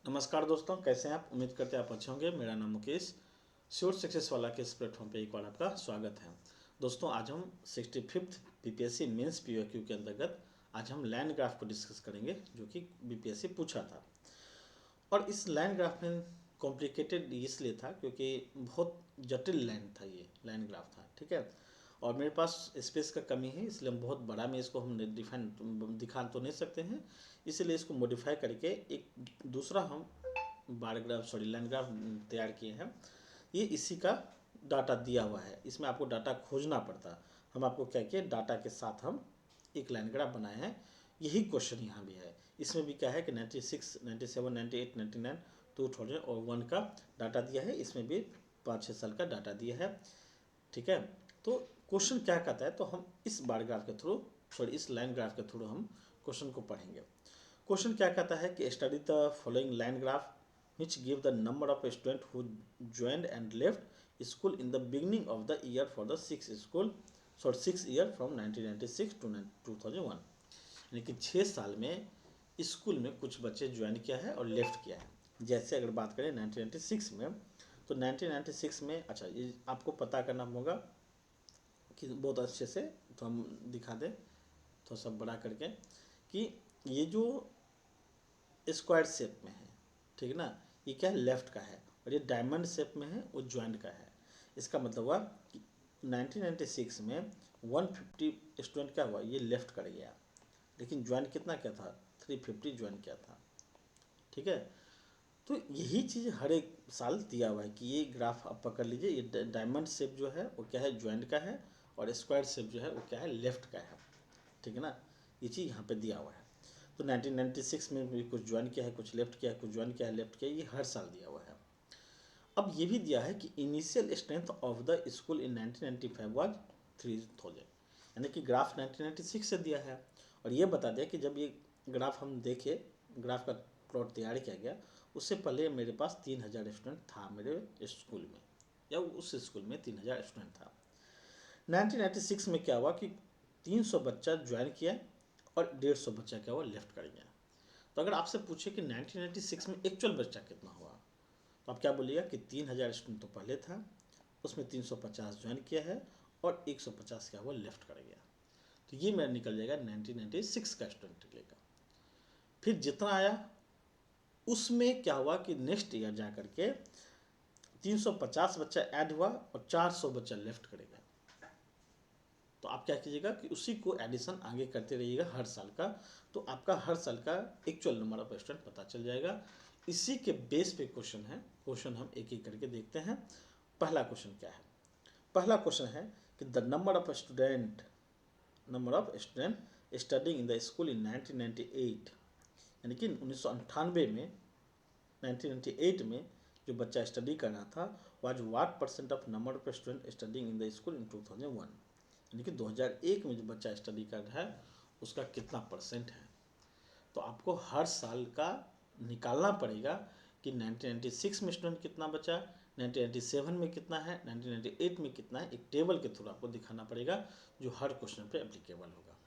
नमस्कार दोस्तों, कैसे हैं आप। उम्मीद करते हैं आप अच्छे होंगे। मेरा नाम मुकेश, श्योर सक्सेस वाला के इस प्लेटफॉर्म पे एक बार आपका स्वागत है। दोस्तों, आज हम 65th बीपीएससी मेंस पीओक्यू के अंतर्गत आज हम लाइन ग्राफ को डिस्कस करेंगे, जो कि बीपीएससी पूछा था। और इस लाइन ग्राफ में कॉम्प्लिकेटेड इसलिए था क्योंकि बहुत जटिल लाइन था, ये लाइन ग्राफ था, ठीक है। और मेरे पास स्पेस का कमी है, इसलिए हम बहुत बड़ा में इसको हम डिफाइन दिखा तो नहीं सकते हैं। इसीलिए इसको मॉडिफाई करके एक दूसरा हम बार ग्राफ लाइन ग्राफ तैयार किए हैं। ये इसी का डाटा दिया हुआ है, इसमें आपको डाटा खोजना पड़ता। हम आपको क्या किए, डाटा के साथ हम एक लाइन ग्राफ बनाए हैं। यही क्वेश्चन यहाँ भी है। इसमें भी क्या है कि 96, 97, 98, 99, 2001 का डाटा दिया है। इसमें भी 5-6 साल का डाटा दिया है, ठीक है। तो क्वेश्चन क्या कहता है, तो हम इस बार ग्राफ के थ्रू इस लाइन ग्राफ के थ्रू हम क्वेश्चन को पढ़ेंगे। क्वेश्चन क्या कहता है कि study the following line graph which give the number of students who joined and left school in the beginning of the year for the 6 year from 1996 to 2001। यानी कि 6 साल में स्कूल में कुछ बच्चे ज्वाइन किया है और लेफ्ट किया है। जैसे अगर बात करें 1996 में, तो 1996 में अच्छा ये आपको पता करना होगा कि बहुत अच्छे से, तो हम दिखा दें तो सब बड़ा करके कि ये जो स्क्वायर शेप में है, ठीक है ना, ये क्या है, लेफ्ट का है। और ये डायमंड शेप में है, वो ज्वाइंट का है। इसका मतलब हुआ कि 1996 में 150 स्टूडेंट क्या हुआ, ये लेफ्ट कर गया। लेकिन ज्वाइंट कितना क्या था, 350 ज्वाइन किया था, ठीक है। तो यही चीज़ हर एक साल दिया हुआ है कि ये ग्राफ आप पकड़ लीजिए, ये डायमंड शेप जो है वो क्या है, ज्वाइंट का है। और स्क्वायर शेप जो है वो क्या है, लेफ्ट का है, ठीक है ना। ये चीज़ यहाँ पे दिया हुआ है। तो 1996 में भी कुछ ज्वाइन किया है, कुछ लेफ्ट किया है, कुछ ज्वाइन किया है, लेफ्ट किया है, ये हर साल दिया हुआ है। अब ये भी दिया है कि initial strength of the school in 1995 was 3000। यानी कि ग्राफ 1996 से दिया है। और ये बता दिया कि जब ये ग्राफ हम देखे, ग्राफ का प्लॉट तैयार किया गया, उससे पहले मेरे पास 3000 स्टूडेंट था मेरे स्कूल में, या उस स्कूल में 3000 स्टूडेंट था। 1996 में क्या हुआ कि 300 बच्चा ज्वाइन किया और 150 बच्चा क्या हुआ, लेफ्ट कर गया। तो अगर आपसे पूछे कि 1996 में एक्चुअल बच्चा कितना हुआ, तो आप क्या बोलिएगा कि 3000 स्टूडेंट तो पहले था, उसमें 350 ज्वाइन किया है और 150 क्या हुआ, लेफ्ट कर गया। तो ये मेरा निकल जाएगा 1996 का स्टूडेंट निकलेगा। फिर जितना आया उसमें क्या हुआ कि नेक्स्ट ईयर जा करके 350 बच्चा ऐड हुआ और 400 बच्चा लेफ्ट करेगा। तो आप क्या कीजिएगा कि उसी को एडिशन आगे करते रहिएगा हर साल का। तो आपका हर साल का एक्चुअल नंबर ऑफ स्टूडेंट पता चल जाएगा। इसी के बेस पे क्वेश्चन है। क्वेश्चन हम एक एक करके देखते हैं। पहला क्वेश्चन क्या है, पहला क्वेश्चन है कि the number of student studying in the school इन 1998, यानी कि 1998 में, 1998 में जो बच्चा स्टडी कर रहा था, was what percent of number of student studying in the school इन 2001। यानी कि 2001 में जो बच्चा स्टडी कर रहा है उसका कितना परसेंट है। तो आपको हर साल का निकालना पड़ेगा कि 1996 में स्टूडेंट कितना बचा, 1997 में कितना है, 1998 में कितना है। एक टेबल के थ्रू आपको दिखाना पड़ेगा जो हर क्वेश्चन पे एप्लीकेबल होगा,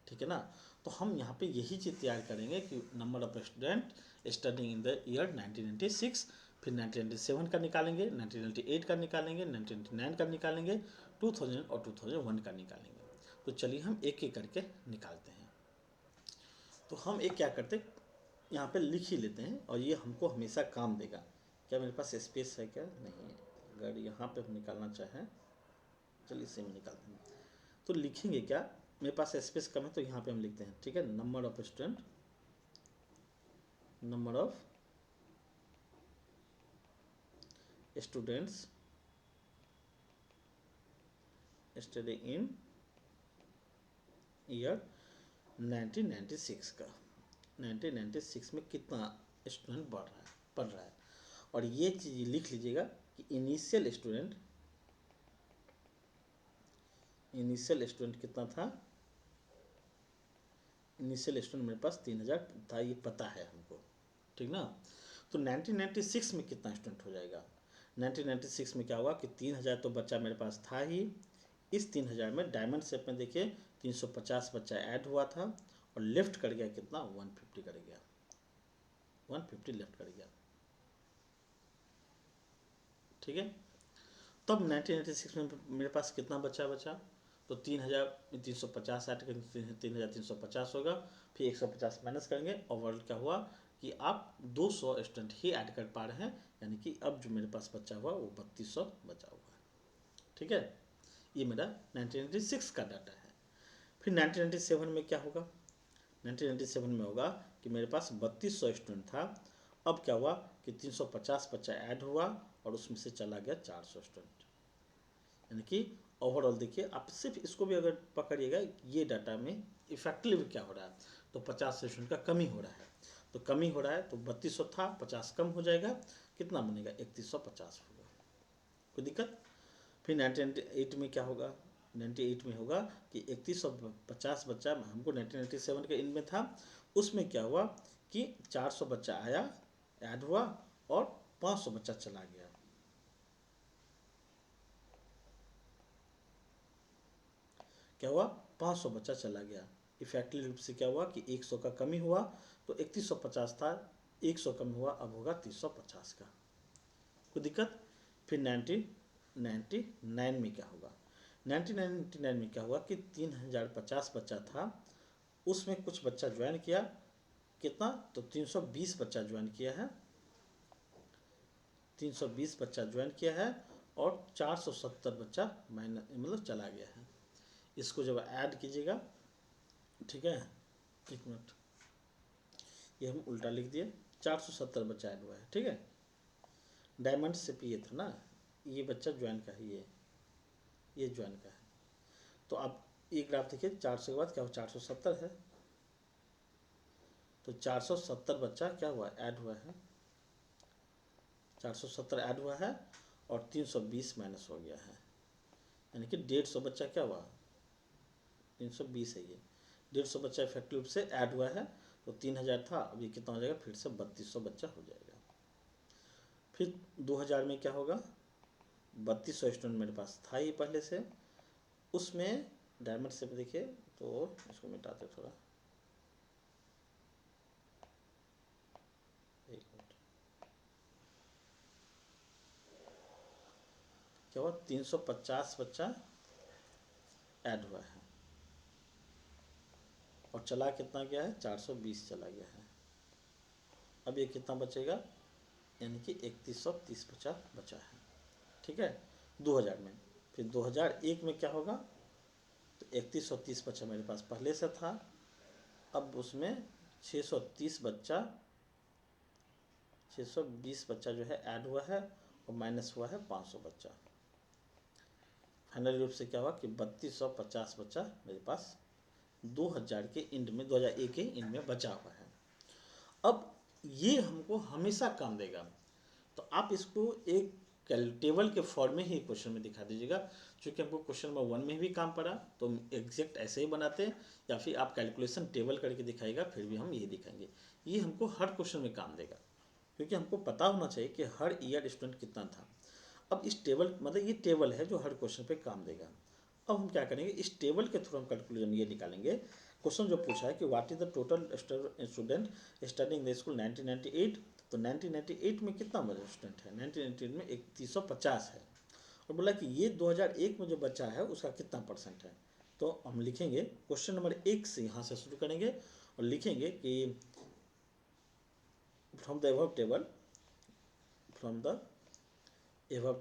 ठीक है ना। तो हम यहाँ पे यही चीज़ तैयार करेंगे कि number of student studying in the year 1996, फिर 1997 का निकालेंगे, 1998 का निकालेंगे, 1999 का निकालेंगे, 2000 और 2001 का निकालेंगे। तो चलिए हम एक एक करके निकालते हैं। तो हम एक क्या करते हैं, यहाँ पे लिख ही लेते हैं और ये हमको हमेशा काम देगा। क्या मेरे पास स्पेस है, क्या नहीं है। अगर यहाँ पे हम निकालना चाहें, चलिए इसे में निकालते हैं। तो लिखेंगे क्या, मेरे पास स्पेस कम है तो यहाँ पे हम लिखते हैं, ठीक है। Number of student, number of students study in year 1996 का, 1996 में कितना स्टूडेंट पढ़ रहा है। और ये चीज़ लिख लीजिएगा कि इनिशियल स्टूडेंट कितना था। इनिशियल स्टूडेंट मेरे पास 3000 था, ये पता है हमको, ठीक ना। तो 1996 में कितना स्टूडेंट हो जाएगा, 1996 में क्या हुआ कि 3000 तो बच्चा मेरे पास था ही। इस 3000 में डायमंड शेप में देखिए 350 बच्चा ऐड हुआ था और लेफ्ट कर गया कितना, 150 कर गया। 150 लेफ्ट कर गया, ठीक है। तब 1996 में मेरे पास कितना बचा, तो 3,350 ऐड करेंगे, 3,350 होगा, फिर 150 माइनस करेंगे, ओवरऑल क्या हुआ कि आप 200 स्टूडेंट ही ऐड कर पा रहे हैं, यानी कि अब जो मेरे पास बचा हुआ वो 3200 बचा हुआ है, ठीक है। ये मेरा 1996 का डाटा है। फिर 1997 में क्या होगा, 1997 में होगा कि मेरे पास 3200 स्टूडेंट था, अब क्या हुआ कि 350 बच्चा ऐड हुआ और उसमें से चला गया 400 स्टूडेंट, यानी कि ओवरऑल देखिए आप सिर्फ इसको भी अगर पकड़िएगा, ये डाटा में इफेक्टिव क्या हो रहा है, तो 50 स्टूडेंट का कमी हो रहा है, तो कमी हो रहा है तो 3200 था, 50 कम हो जाएगा, कितना बनेगा 3150 होगा, कोई दिक्कत। फिर 1998 में क्या होगा, 98 में होगा कि 3150 बच्चा हमको 1997 के एंड में था, उसमें क्या हुआ कि 400 बच्चा आया ऐड हुआ और 500 बच्चा चला गया, क्या हुआ 500 बच्चा चला गया, इफेक्टिव रूप से क्या हुआ कि 100 का कमी हुआ, तो 3150 था, 100 कम हुआ, अब होगा 350 का, कोई दिक्कत। फिर 1999 में क्या होगा, 1999 में क्या हुआ कि 3050 बच्चा था, उसमें कुछ बच्चा ज्वाइन किया, कितना, तो 320 बच्चा ज्वाइन किया है, 320 बच्चा ज्वाइन किया है और 470 बच्चा माइनस मतलब चला गया है। इसको जब ऐड कीजिएगा, ठीक है, एक मिनट, ये हम उल्टा लिख दिए, 470 बच्चा ऐड हुआ है, ठीक है। डायमंड से ये था ना, ये बच्चा ज्वाइन का है, ये ज्वाइन का है, तो आप ये ग्राफ देखिए, 400 के बाद क्या हो 470 है, तो 470 बच्चा क्या हुआ ऐड हुआ है, 470 ऐड हुआ है और 320 माइनस हो गया है, यानी कि 150 बच्चा क्या हुआ, 320 है, ये 150 बच्चा इफेक्टिव रूप से ऐड हुआ है, तो 3000 था, अब ये कितना हो जाएगा, फिर से 3200 बच्चा हो जाएगा। फिर 2000 में क्या होगा, 3200 स्टूडेंट मेरे पास था ही पहले से, उसमें डायमंड से देखिए, तो इसको मिटाते थोड़ा, एक मिनट, क्या हुआ 350 बच्चा ऐड हुआ है और चला कितना गया है, 420 चला गया है, अब ये कितना बचेगा, यानी कि 3130 बचा है, ठीक है 2000 में। फिर 2001 में क्या होगा, तो 3130 बच्चा मेरे पास पहले से था, अब उसमें 630 बच्चा 620 बच्चा जो है ऐड हुआ है और माइनस हुआ है 500 बच्चा, फाइनल रूप से क्या हुआ कि 3250 बच्चा मेरे पास 2000 के एंड में 2001 के एंड में बचा हुआ है। अब ये हमको हमेशा काम देगा, तो आप इसको एक टेबल के फॉर्म में ही क्वेश्चन में दिखा दीजिएगा, क्योंकि हमको क्वेश्चन नंबर 1 में भी काम पड़ा तो एग्जैक्ट ऐसे ही बनाते हैं, या फिर आप कैलकुलेशन टेबल करके दिखाएगा फिर भी हम यही दिखाएंगे, ये हमको हर क्वेश्चन में काम देगा, क्योंकि हमको पता होना चाहिए कि हर ईयर स्टूडेंट कितना था। अब इस टेबल मतलब ये टेबल है जो हर क्वेश्चन पे काम देगा। अब हम क्या करेंगे, इस टेबल के थ्रू हम कैलकुलेशन ये निकालेंगे, क्वेश्चन जो पूछा है कि what is the total student studying the school 1998, तो 1998 में कितना स्टूडेंट है, 1998 में 3150 है, और बोला कि ये 2001 में जो बच्चा है उसका कितना परसेंट है, तो हम लिखेंगे क्वेश्चन नंबर 1 से यहाँ से शुरू करेंगे और लिखेंगे कि from the above table, from the above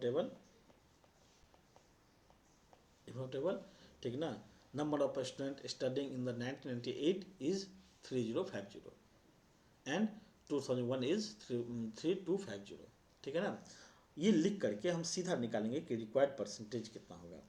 table, ठीक ना, number of student studying in the 1998 is 3050 and 2001 is 3250, ठीक है ना। ये लिख करके हम सीधा निकालेंगे कि रिक्वायर्ड परसेंटेज कितना होगा,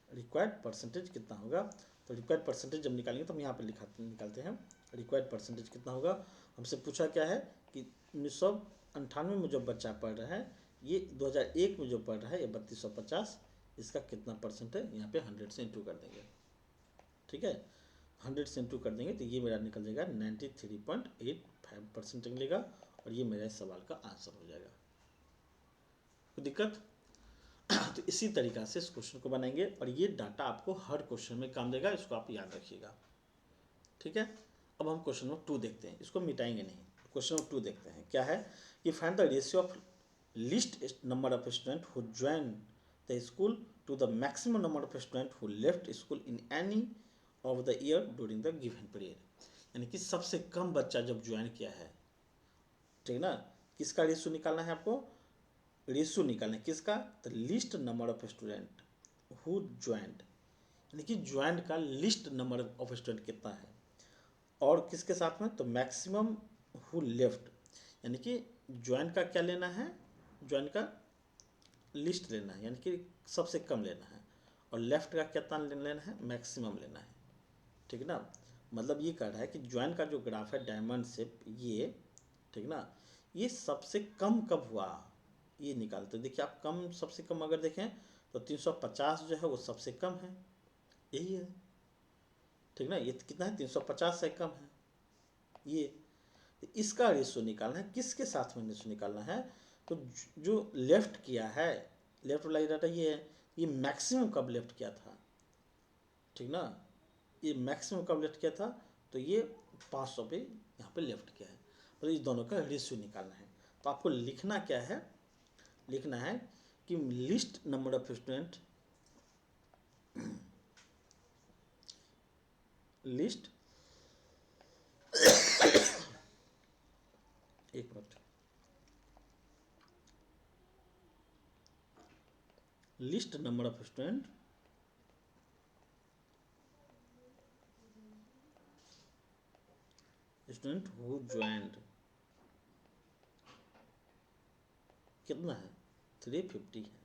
रिक्वायर्ड परसेंटेज कितना होगा, तो रिक्वायर्ड परसेंटेज जब निकालेंगे तो हम यहाँ पर निकालते हैं रिक्वायर्ड परसेंटेज कितना होगा। हमसे पूछा क्या है कि 1998 में जो बच्चा पढ़ रहा है, ये 2001 में जो पढ़ रहा है ये 3250, इसका कितना परसेंट है, यहाँ पे 100 से इंटू कर देंगे, ठीक है 100 से इंटू कर देंगे तो ये मेरा निकल जाएगा 93.85% निकलेगा, और ये मेरा इस सवाल का आंसर हो जाएगा, कोई दिक्कत। तो इसी तरीक़ा से इस क्वेश्चन को बनाएंगे और ये डाटा आपको हर क्वेश्चन में काम देगा, इसको आप याद रखिएगा, ठीक है। अब हम क्वेश्चन नंबर 2 देखते हैं, इसको मिटाएंगे नहीं, क्वेश्चन नंबर 2 देखते हैं, क्या है कि find the ratio of least number of student who join the school to the maximum number of student who left school in any of the year during the given period. यानी कि सबसे कम बच्चा जब ज्वाइन किया है, ठीक ना, किसका रेशियो निकालना है आपको, रेशियो निकालना है किसका, the list number of student who joined, यानी कि ज्वाइंड का लिस्ट नंबर ऑफ स्टूडेंट कितना है, और किसके साथ में, तो मैक्सिमम हु लेफ्ट, यानी कि ज्वाइन का क्या लेना है, ज्वाइन का लिस्ट लेना है, यानी कि सबसे कम लेना है, और लेफ्ट का कितना लेना है, मैक्सिमम लेना है, ठीक ना। मतलब ये कह रहा है कि ज्वाइन का जो ग्राफ है डायमंड शेप, ये ठीक ना, ये सबसे कम कब हुआ ये निकालते। देखिए आप कम, सबसे कम अगर देखें तो 350 जो है वो सबसे कम है, यही है, ठीक ना। ये कितना है, 350 से कम है ये। तो इसका रेशियो निकालना है, किसके साथ में रेशियो निकालना है, तो जो लेफ्ट किया है, लेफ्ट वाला डाटा ये है, ये मैक्सिमम कब लेफ्ट किया था, ठीक ना, ये मैक्सिमम कब लेफ्ट किया था, तो ये 500 पे यहाँ पे लेफ्ट किया है, तो इस दोनों का रेशियो निकालना है। तो आपको लिखना क्या है, लिखना है कि list number of student, list एक minute, list number of student student who joined कितना है, 350 है।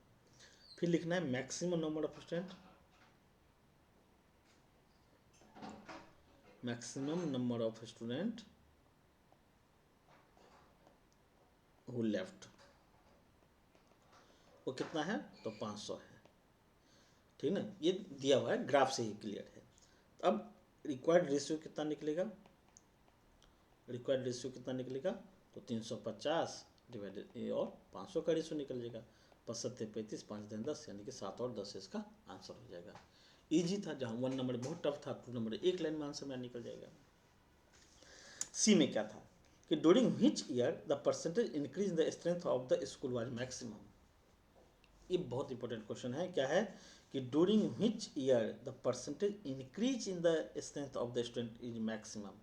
फिर लिखना है maximum number of student, maximum number of student who left, वो कितना है, तो 500 है, ठीक ना। ये दिया हुआ है, ग्राफ से ही क्लियर है। अब रिक्वायर्ड रेशियो कितना निकलेगा, रिक्वायर्ड रेशियो कितना निकलेगा, तो 350 डिवाइडेड और 500 का रेशियो निकल जाएगा, 5×7=35, 5×10=10, यानी कि 7 और 10 इसका आंसर हो जाएगा। इजी था, जहाँ 1 नंबर बहुत टफ था, 2 नंबर एक लाइन में आंसर में निकल जाएगा। सी में क्या था कि during which year the percentage increase the strength of the school was maximum. ये बहुत इंपॉर्टेंट क्वेश्चन है, क्या है कि during which year the percentage increase in the strength of the student is maximum,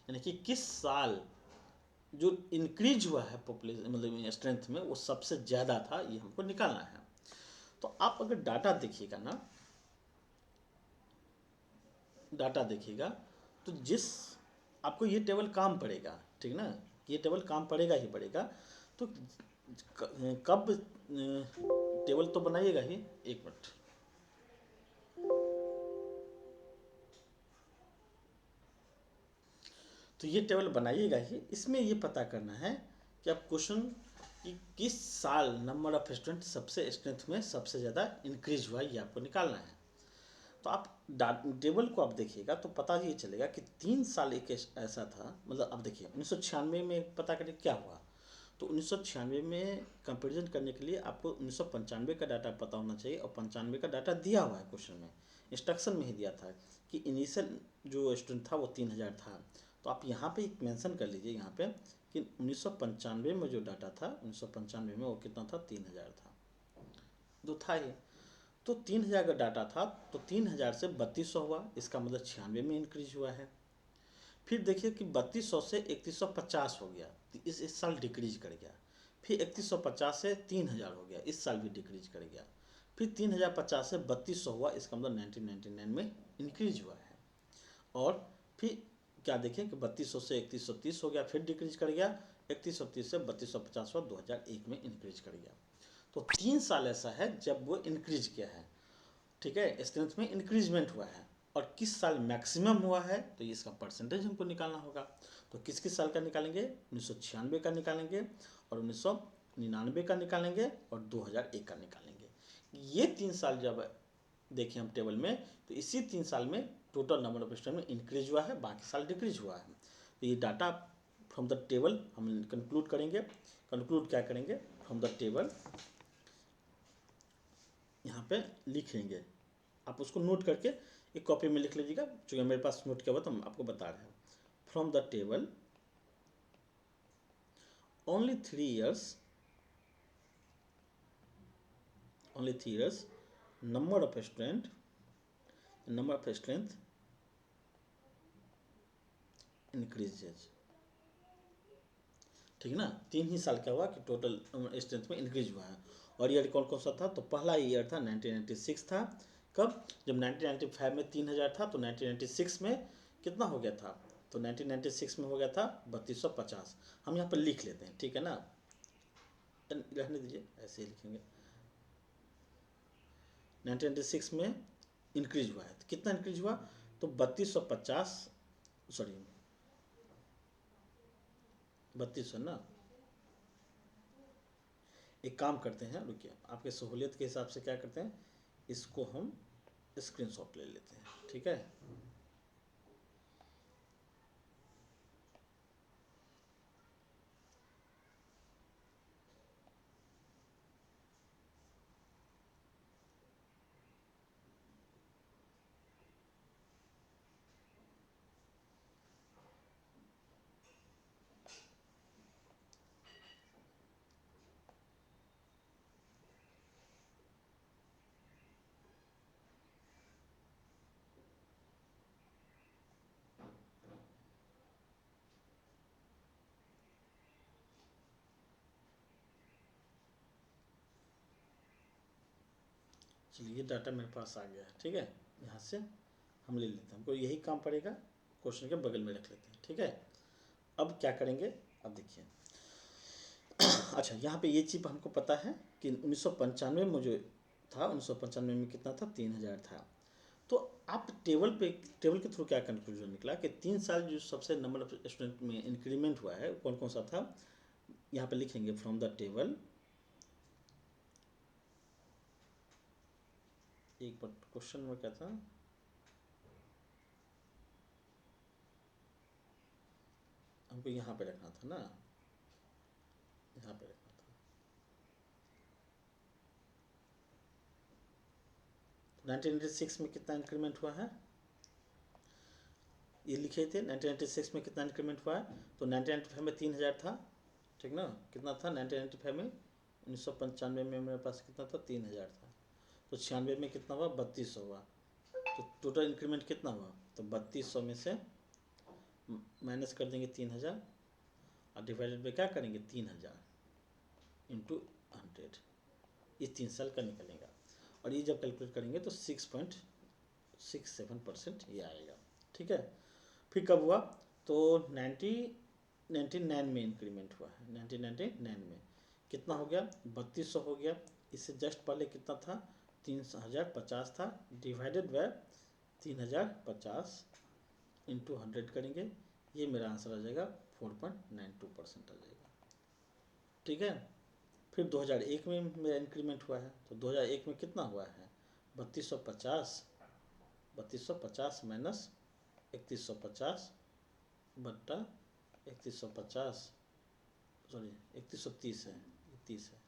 यानी कि किस साल जो इंक्रीज हुआ है पॉपुलेशन, मतलब स्ट्रेंथ में, वो सबसे ज़्यादा था, ये हमको निकालना है। तो आप अगर डाटा देखिएगा ना, डाटा देखिएगा, तो जिस आपको ये टेबल काम पड़ेगा, ठीक ना, ये टेबल काम पड़ेगा ही पड़ेगा। तो कब टेबल तो बनाइएगा ही, एक मिनट, तो ये टेबल बनाइएगा ही। इसमें ये पता करना है कि आप क्वेश्चन कि किस साल नंबर ऑफ स्टूडेंट सबसे स्ट्रेंथ में सबसे ज़्यादा इंक्रीज हुआ, ये आपको निकालना है। तो आप टेबल को आप देखिएगा तो पता ये चलेगा कि 3 साल एक ऐसा था, मतलब अब देखिए 1996 में पता करें क्या हुआ, तो 1996 में कंपेरिजन करने के लिए आपको 1995 का डाटा पता होना चाहिए, और 95 का डाटा दिया हुआ है क्वेश्चन में, इंस्ट्रक्शन में ही दिया था कि इनिशियल जो स्टूडेंट था वो 3000 था। तो आप यहाँ पे एक मेंशन कर लीजिए यहाँ पे कि 1995 में जो डाटा था, 1995 में वो कितना था, 3000 था, जो था ये। तो 3000 का डाटा था, तो 3000 से 3200 हुआ, इसका मतलब 96 में इंक्रीज हुआ है। फिर देखिए कि 3200 से 3150 हो गया, तो इस साल डिक्रीज कर गया। फिर 3150 से 3000 हो गया, इस साल भी डिक्रीज कर गया। फिर 3050 से 3200 हुआ, इसका मतलब 1999 में इंक्रीज हुआ है। और फिर क्या देखें कि 3200 से 3130 हो गया, फिर डिक्रीज कर गया, 3130 से 3250 हुआ, 2001 में इंक्रीज कर गया। तो 3 साल ऐसा है जब वो इंक्रीज किया है, ठीक है, स्ट्रेंथ में इंक्रीजमेंट हुआ है। और किस साल मैक्सिमम हुआ है, तो इसका परसेंटेज हमको निकालना होगा। तो किस किस साल का निकालेंगे, 1996 का निकालेंगे, और 1999 का निकालेंगे, और 2001 का निकालेंगे। ये 3 साल जब देखें हम टेबल में, तो इसी 3 साल में टोटल नंबर ऑफ स्टूडेंट में इंक्रीज हुआ है, बाकी साल डिक्रीज हुआ है। तो ये डाटा फ्रॉम द टेबल हम कंक्लूड करेंगे। कंक्लूड क्या करेंगे, फ्रॉम द टेबल यहाँ पे लिखेंगे, आप उसको नोट करके एक कॉपी में लिख लीजिएगा, चूँकि मेरे पास नोट किया हुआ तो हम आपको बता रहे हैं। From the table only 3 years, only 3 years, number of strength increases। ठीक है ना, 3 ही साल क्या हुआ कि टोटल स्ट्रेंथ में इंक्रीज हुआ है। और ईयर कौन कौन सा था, तो पहला ईयर था 1996 था। कब, जब 1995 में 3000 था, तो 1996 में कितना हो गया था, तो 1996 में हो गया था 3250। हम यहाँ पर लिख लेते हैं, ठीक है ना, रहने दीजिए ऐसे ही लिखेंगे। 1996 में इंक्रीज हुआ है, तो कितना इंक्रीज हुआ, तो 3250, सॉरी 3200 ना। एक काम करते हैं, रुकिए, आपके सहूलियत के हिसाब से क्या करते हैं, इसको हम स्क्रीनशॉट ले लेते हैं, ठीक है। चलिए ये डाटा मेरे पास आ गया है, ठीक है। यहाँ से हम ले लेते हैं, हमको यही काम पड़ेगा, क्वेश्चन के बगल में रख लेते हैं, ठीक है। अब क्या करेंगे, अब देखिए, अच्छा यहाँ पे ये चीज़ हमको पता है कि 1995 में जो था, 1995 में कितना था, 3000 था। तो आप टेबल के थ्रू क्या कंक्लूजन निकला कि 3 साल जो सबसे नंबर ऑफ स्टूडेंट में इंक्रीमेंट हुआ है कौन कौन सा था, यहाँ पे लिखेंगे फ्रॉम द टेबल। एक बार क्वेश्चन में क्या था, हमको यहाँ पे रखना था ना, यहाँ पे रखना था। 1996 में कितना इंक्रीमेंट हुआ है, ये लिखे थे 1996 में कितना इंक्रीमेंट हुआ है, तो 1995 में 3000 था, ठीक ना, कितना था 1995 में, 1995 में मेरे पास कितना था, 3000 था, तो 96 में कितना हुआ, 3200 हुआ, तो टोटल इंक्रीमेंट कितना हुआ, तो 3200 में से माइनस कर देंगे 3000 और डिवाइडेड बाई क्या करेंगे, 3000 इंटू 100, ये 3 साल का निकलेगा। और ये जब कैलकुलेट करेंगे तो 6.67% ये आएगा, ठीक है। फिर कब हुआ, तो 1999 में इंक्रीमेंट हुआ है, 1999 में कितना हो गया, 3200 हो गया। इससे जस्ट पहले कितना था, 3050 था, डिवाइडेड बाय 3050 इंटू 100 करेंगे, ये मेरा आंसर आ जाएगा 4.92% आ जाएगा, ठीक है। फिर 2001 में मेरा इंक्रीमेंट हुआ है, तो 2001 में कितना हुआ है, 3250 माइनस 3150 बट्टा 3150, सॉरी 3130 है, 30 है,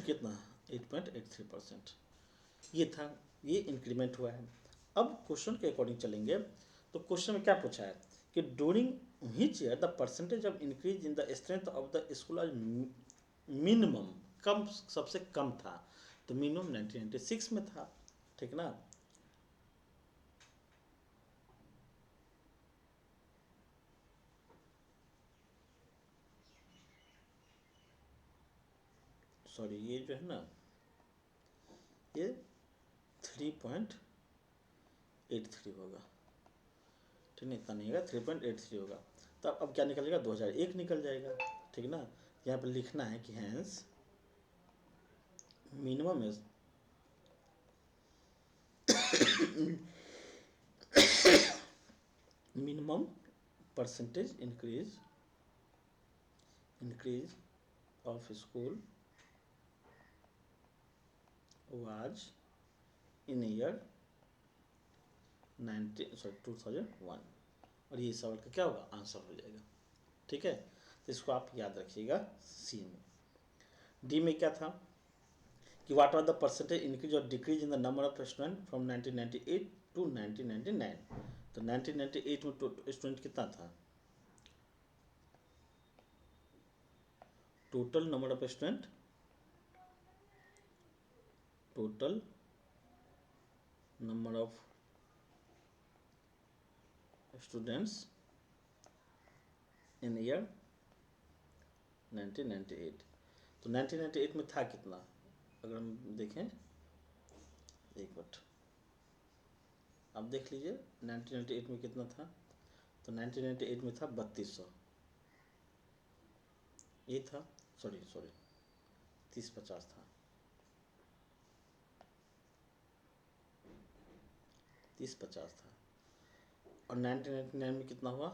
कितना 8.83%, ये था, ये इंक्रीमेंट हुआ है। अब क्वेश्चन के अकॉर्डिंग चलेंगे, तो क्वेश्चन में क्या पूछा है कि during which year the percentage of increase in the strength of the school minimum, कम सबसे कम था, तो मिनिमम 1996 में था, ठीक ना। सॉरी ये जो है ना, ये 3.83 होगा, ठीक है, इतना नहीं होगा, 3.83 होगा। तो अब क्या निकलेगा, 2001 निकल जाएगा, ठीक ना। यहाँ पर लिखना है कि hence minimum is minimum percentage increase of school was in year 2001, और ये सवाल का क्या होगा, आंसर हो जाएगा, ठीक है। तो इसको आप याद रखिएगा सी में। डी में क्या था कि what are the percentage increase और decrease in the number of student from 1998 to 1999। तो 1998 में स्टूडेंट कितना था, total number of student, total number of students in year 1998। तो 1998 में था कितना, अगर हम देखें एक मिनट, आप देख लीजिए 1998 में कितना था। तो 1998 में था 3200, ये था, सॉरी 3050 था, 3050 था। और 1999 में कितना हुआ,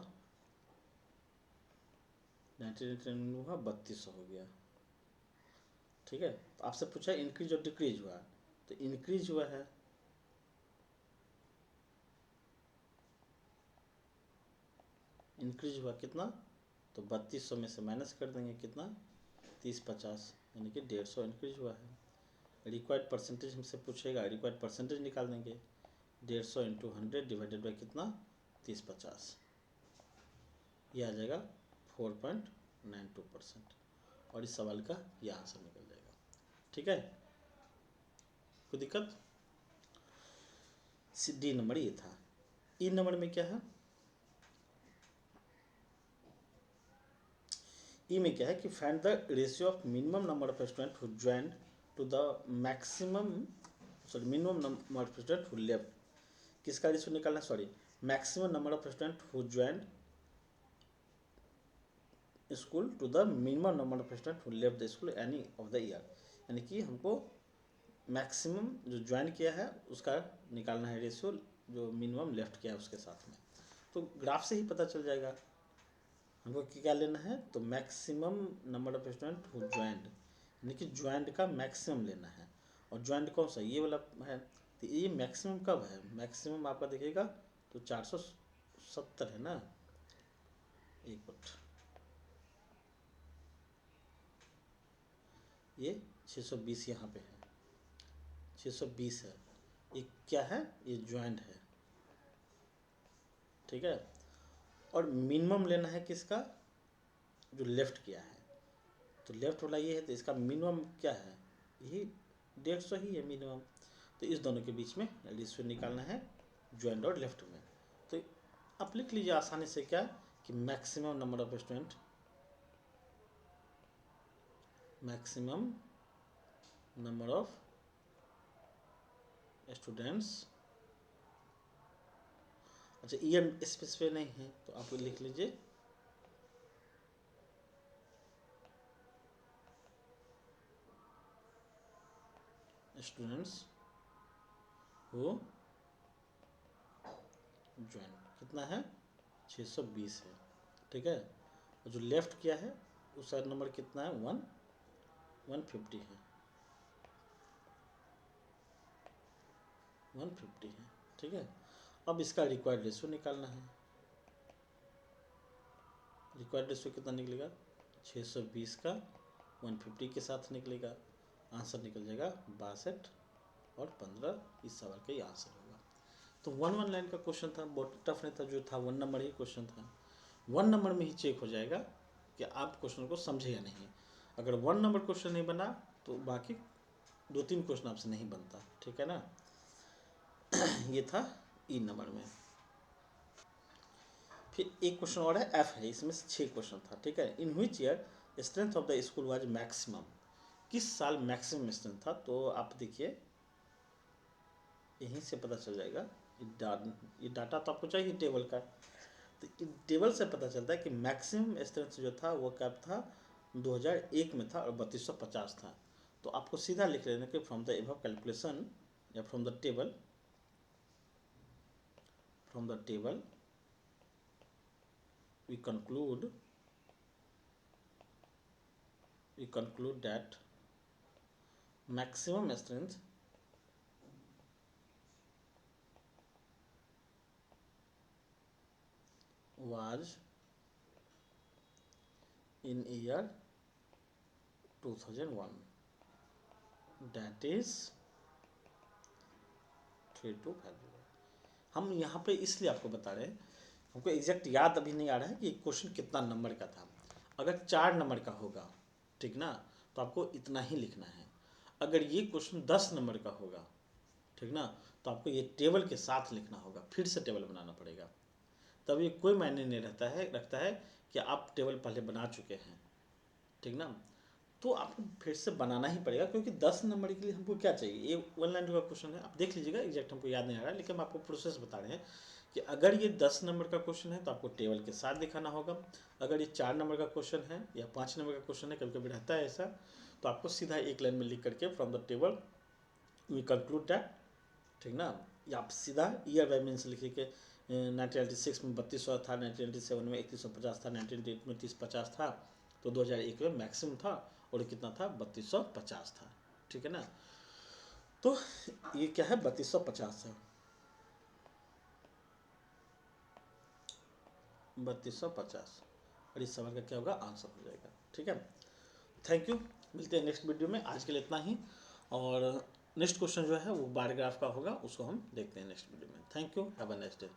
1999 में हुआ 3200 हो गया। ठीक है, तो आपसे पूछा इंक्रीज और डिक्रीज हुआ, तो इंक्रीज हुआ है, इंक्रीज हुआ कितना, तो 3200 में से माइनस कर देंगे कितना, 3050, यानी कि 150 इंक्रीज हुआ है। रिक्वायर्ड परसेंटेज हमसे पूछेगा, रिक्वायर्ड परसेंटेज निकाल देंगे, 150 इंटू 100 डिवाइडेड बाई कितना, 3050, ये आ जाएगा 4.92%। और इस सवाल का यह आंसर निकल जाएगा। ठीक है, कोई दिक्कत। डी नंबर ये था। ई नंबर में क्या है, ई में क्या है कि find the ratio of minimum number of student who joined to the maximum, sorry minimum number of student who left, किसका रेशियो निकालना है, sorry maximum number of student who joined school to the minimum number of student who left the school any of the year, यानी कि हमको maximum जो join किया है उसका निकालना है रेशियो, जो मिनिमम लेफ्ट किया है उसके साथ में। तो ग्राफ से ही पता चल जाएगा हमको क्या लेना है, तो maximum number of student who joined, यानी कि ज्वाइंड का मैक्सिमम लेना है। और ज्वाइंड कौन सा, ये वाला है, तो ये मैक्सिमम कब है, मैक्सिमम आपका देखिएगा तो 470 है ना, एक मिनट, ये 620 यहाँ पे है, 620 है, ये क्या है, ये ज्वाइंट है। ठीक है, और मिनिमम लेना है किसका, जो लेफ्ट किया है, तो लेफ्ट वाला ये है, तो इसका मिनिमम क्या है, यही 150 ही है मिनिमम। तो इस दोनों के बीच में रेशियो निकालना है ज्वाइंट और लेफ्ट में। तो आप लिख लीजिए आसानी से क्या, कि maximum number of student, maximum number of students, अच्छा ईयर स्पेसिफाई नहीं है तो आप लिख लीजिए स्टूडेंट्स हु ज्वाइन, कितना है 620 है। ठीक है, और जो लेफ्ट किया है उसका नंबर कितना है 150 है, 150 है। ठीक है, अब इसका रिक्वायर्ड रेशियो निकालना है, रिक्वायर्ड रेशियो कितना निकलेगा, 620 का 150 के साथ निकलेगा, आंसर निकल जाएगा 62 और 15, इस सवाल का ही आंसर होगा। तो 1 लाइन का क्वेश्चन था, बहुत टफ नहीं था, जो था 1 नंबर ही क्वेश्चन था। 1 नंबर में ही चेक हो जाएगा कि आप क्वेश्चन को समझे या नहीं। अगर 1 नंबर क्वेश्चन नहीं बना तो बाकी 2-3 क्वेश्चन आपसे नहीं बनता। ठीक है ना, ये था ई नंबर में। फिर एक क्वेश्चन और है, एफ है, इसमें से 6 क्वेश्चन था। ठीक है, in which year strength of the school was maximum, किस साल मैक्सिमम स्ट्रेंथ था। तो आप देखिए यहीं से पता चल जाएगा, ये डाटा तो आपको चाहिए टेबल का, तो इस टेबल से पता चलता है कि मैक्सिमम स्ट्रेंथ जो था वो कब था, 2001 में था और 3250 था। तो आपको सीधा लिख लेना कि फ्रॉम द एबव कैलकुलेशन या from the table, from the table we conclude that maximum strength was in year 2001, that is 3250। हम यहाँ पे इसलिए आपको बता रहे हैं, हमको एग्जैक्ट याद अभी नहीं आ रहा है कि क्वेश्चन कितना नंबर का था। अगर 4 नंबर का होगा, ठीक ना, तो आपको इतना ही लिखना है। अगर ये क्वेश्चन 10 नंबर का होगा, ठीक ना, तो आपको ये टेबल के साथ लिखना होगा, फिर से टेबल बनाना पड़ेगा। तब ये कोई मायने नहीं रखता है कि आप टेबल पहले बना चुके हैं, ठीक ना, तो आपको फिर से बनाना ही पड़ेगा, क्योंकि 10 नंबर के लिए हमको क्या चाहिए, ये 1 लाइन का क्वेश्चन है, आप देख लीजिएगा, एग्जैक्ट हमको याद नहीं आ रहा है, लेकिन हम आपको प्रोसेस बता रहे हैं कि अगर ये 10 नंबर का क्वेश्चन है तो आपको टेबल के साथ दिखाना होगा। अगर ये 4 नंबर का क्वेश्चन है या 5 नंबर का क्वेश्चन है, कभी कभी रहता है ऐसा, तो आपको सीधा एक लाइन में लिख करके from the table we conclude that, ठीक ना, या आप सीधा ईयर बाय मीन्स लिखिए कि 1996 में 3200 था, 1997 में 3150 था, 1998 में 3050 था, तो 2001 में मैक्सिमम था और कितना था, 3250 था, ठीक है ना। तो ये क्या है, 3250 है, 3250, और इस सवाल का क्या होगा, आंसर हो जाएगा, ठीक है। थैंक यू, मिलते हैं नेक्स्ट वीडियो में, आज के लिए इतना ही, और नेक्स्ट क्वेश्चन जो है वो बार ग्राफ का होगा, उसको हम देखते हैं नेक्स्ट वीडियो में। Thank you, have a nice day.